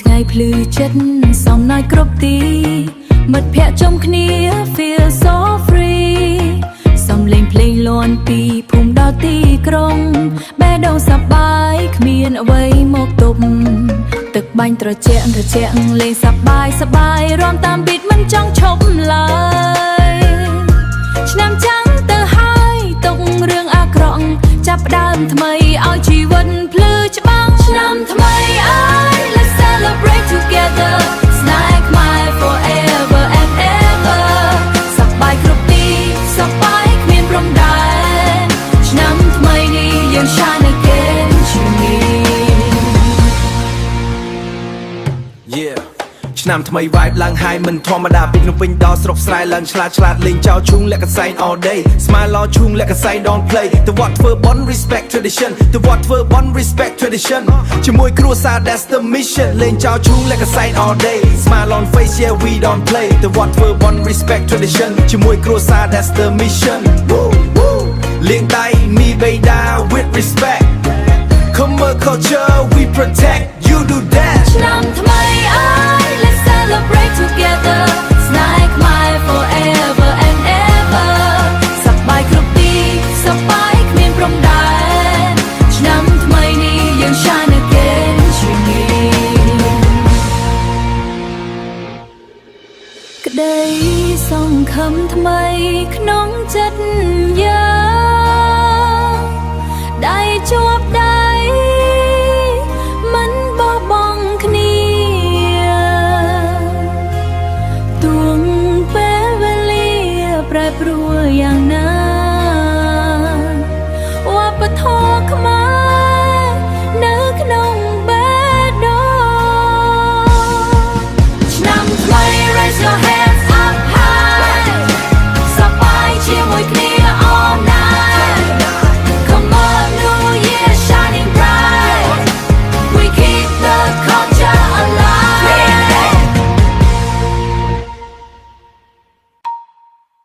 ថ្ងៃភ្លឺចិត្តសំណើចគ្រប់ទីមិត្តភ័ក្ដិជុំគ្នា feel so free សំលេងភ្លេងលាន់ពីភូមិដល់ទីក្រុងបេះដូងសប្បាយគ្មានអ្វីមកទប់ទឹកបាញ់ត្រជាក់លេងសប្បាយរាំតាមប៊ីតមិនចង់ឈប់ឡើយឆ្នាំចាំងទៅហើយទុករឿងអាក្រក់ចាប់ផ្ដើមថ្មីឲ្យជីវិតភ្លឺច្បាស់ឆ្នាំថ្មីអើយ Let's celebrate together Snack my forever and ever សប្បាយគ្រប់ទីសប្បាយគ្មានព្រំដែនឆ្នាំថ្មីនេះយើង shine again ជាមួយYeah ឆ្នាំថ្មី vibe ឡើង high មិនធម្មតាពីភ្នំពេញដល់ស្រុកស្រែឡើងឆ្លាតលេងចោលឈូងលាក់កសែង all day smile ឡោឈូងលាក់កសែង don't play ទៅវត្តធ្វើបន់ respect tradition ទៅវត្តធ្វើបន់ respect tradition ជាមួយគ្រួសារ that's the mission លេងចោលឈូងលាក់កសែង all day smile on face yeah we don't play ទៅវត្តធ្វើបន់ respect tradition ជាមួយគ្រួសារ that's the mission លេងដៃ me beda with respect Khmer culture we protect you do that ឆ្នាំថ្មីអើយ Let's celebrate together Snack my forever and ever សប្បាយគ្រប់ទីសប្បាយគ្មានព្រំដែនឆ្នាំថ្មីនេះយើង shine again ជាមួយក្តីសង្ឃឹមថ្មីក្នុងចិត្តយើងដៃជាប់ដៃមិនបោះបង់គ្នាទួងពេលវេលាប្រែប្រួលយ៉ាងណា